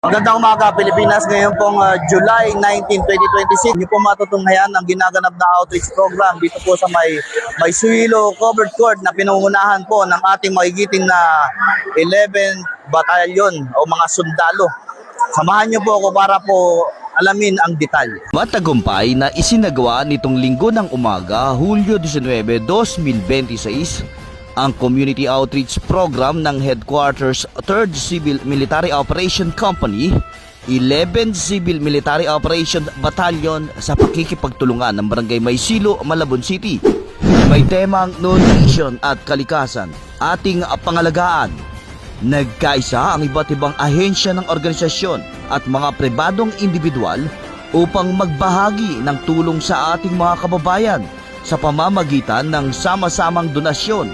Magandang umaga, Pilipinas. Ngayon pong July 19, 2026. Hindi po matutunghayan ang ginaganap na outreach program dito po sa may Suilo Covered Court na pinungunahan po ng ating magigiting na 11 Battalion o mga sundalo. Samahan niyo po ako para po alamin ang detalye. Matagumpay na isinagawa nitong linggo ng umaga, Hulyo 19, 2026, ang Community Outreach Program ng Headquarters 3rd Civil Military Operation Company, 11 Civil Military Operation Battalion sa pakikipagtulungan ng Barangay Maysilo, Malabon City. May temang nutrition at kalikasan, ating pangalagaan. Nagkaisa ang iba't ibang ahensya ng organisasyon at mga pribadong individual upang magbahagi ng tulong sa ating mga kababayan sa pamamagitan ng sama-samang donasyon.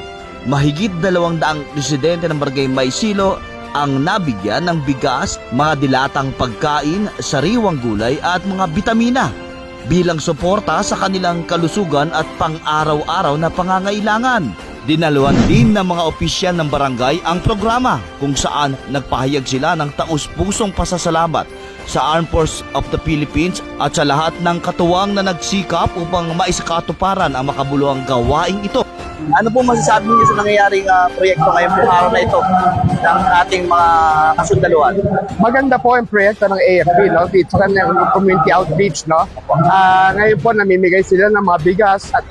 Mahigit 200 residente ng Barangay Maysilo ang nabigyan ng bigas, mga dilatang pagkain, sariwang gulay at mga bitamina bilang suporta sa kanilang kalusugan at pang-araw-araw na pangangailangan. Dinaluhan din ng mga opisyal ng barangay ang programa kung saan nagpahayag sila ng taus-pusong pasasalamat sa Armed Forces of the Philippines at sa lahat ng katuwang na nagsikap upang maisakatuparan ang makabuluhang gawaing ito. Ano po masasabi niyo sa nangyayaring proyekto ngayong pong araw na ito ng ating mga kasundaluhan? Maganda po ang proyekto ng AFP, no? It's ng community outreach, no? Ngayon po namimigay sila ng mga bigas at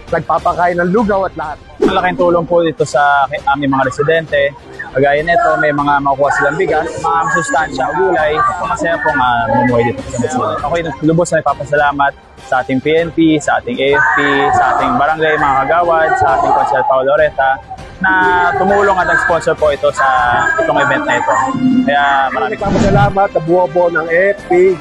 nagpapakain ng lugaw at lahat. Malaking tulong po dito sa aming mga residente. Kagaya nito, may mga makukuha silang bigas, mga sustansya, gulay. Masaya pong mumuhay dito sa Maysilo. Ako'y lubos na ipapasalamat sa ating PNP, sa ating AFP, sa ating barangay mga kagawad, sa ating Consel Paolo Loretta na tumulong at nag-sponsor po ito sa itong event na ito. Kaya maraming Salamat sa buo-buo ng AFP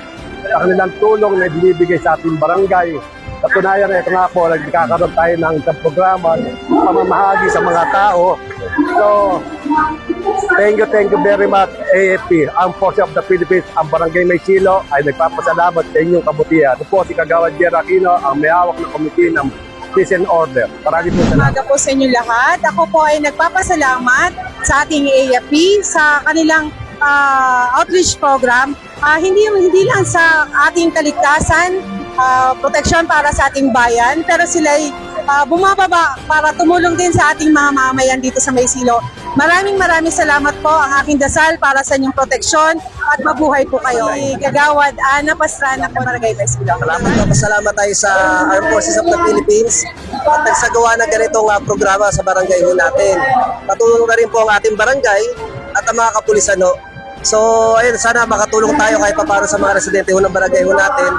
sa kanilang tulong na binibigay sa ating barangay. Katunayan na ito nga po, nagkakaroon tayo ng isang programa pamamahagi sa mga tao. So, thank you very much AFP, ang Forces of the Philippines, ang Barangay Maysilo ay nagpapasalamat sa inyong kabutihan. Ito po si Kagawad Jer Aquino, ang may-awak ng komite ng Peace and Order. Maraming po salamat. Umaga po sa inyo lahat. Ako po ay nagpapasalamat sa ating AFP sa kanilang outreach program. Hindi lang sa ating kaligtasan, proteksyon para sa ating bayan, pero sila ay bumababa para tumulong din sa ating mga mamayan dito sa Maysilo. Maraming salamat po. Ang aking dasal para sa inyong proteksyon at mabuhay po kayo. Gagawad Ana Pastrana po, Barangay Maysilo. Salamat tayo sa Armed Forces of the Philippines at nagsagawa ng ganitong programa sa barangay ho natin. Patulong na rin po ang ating barangay at ang mga kapulisan ho. So, ayun, sana makatulong tayo kahit paano sa mga residente ho ng barangay ho natin.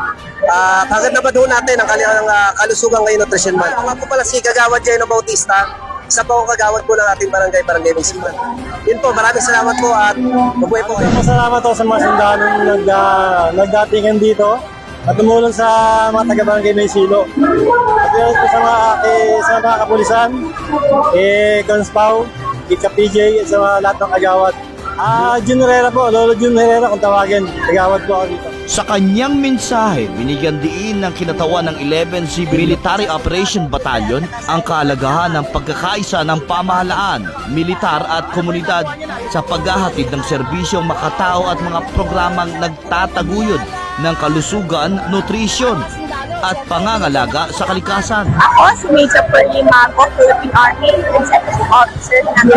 Hanggang naman ho natin ang kanilang kalusugan ngayon nutrition month. Ako po pala si Kagawad Jeno Bautista, isa pa akong kagawad po ng ating barangay Maysilo. Yun po, maraming salamat po at mabuhay po kayo. Salamat po sa mga sundanong nagdatingan dito at tumulong sa mga taga-barangay Maysilo. At yun po sa mga kapulisan, Conspaw, Kika PJ, at sa mga lahat ng kagawad. Jun Herrera po, Lolo Jun Herrera kung tawagin, kagawad po ako dito. Sa kanyang mensahe, binigyan diin ng kinatawan ng 11 Civil Military Operation Battalion ang kahalagahan ng pagkakaisa ng pamahalaan, militar at komunidad sa paghahatid ng serbisyong makatao at mga programang nagtataguyod ng kalusugan, nutrisyon at pangangalaga sa kalikasan. Ako si Major Pearly Mago, Philippine Army Executive Officer ng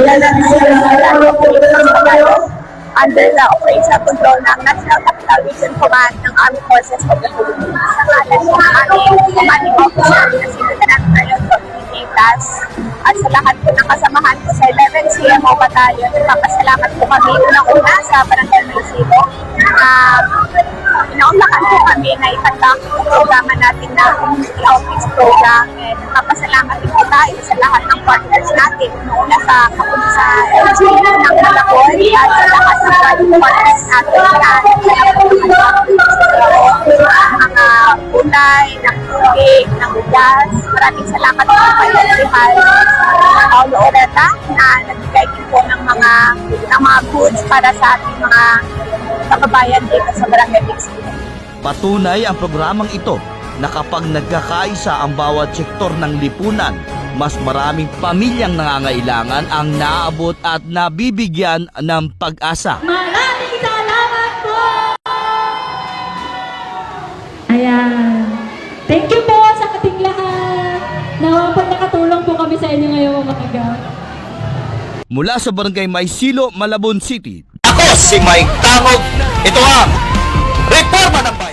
under the operational control ng National Capital Region Command ng Armed Forces of the Philippines. Sa ngalan ng aming commanding officer na si Lieutenant Colonel Tony Plus at sa lahat po ng kasamahan ko sa 11 CMO Battalion, nagpapasalamat po kami unang-una sa Barangay Maysilo. Inaunlakan po kami na ipatak ang programa natin na Community Outreach Program. And nagpapasalamat din po tayo sa lahat ng partners natin. Una sa LG ng Malacon at sa lahat ng partners natin na mga kulay, ng tubig, ng gas. Maraming salamat po kay General Paolo Loretta na nagbigay din po ng mga goods para sa ating mga kababayan dito sa Barangay Maysilo. Patunay ang programang ito na kapag nagkakaisa ang bawat sektor ng lipunan, mas maraming pamilyang nangangailangan ang naaabot at nabibigyan ng pag-asa. Maraming salamat Ayan. Thank you po sa ating lahat. Nawa po nakatulong po kami sa inyo ngayong umaga. Mula sa Barangay Maysilo, Malabon City. Ako si Mike Tangog. Ito ang Reforma ng Bayan.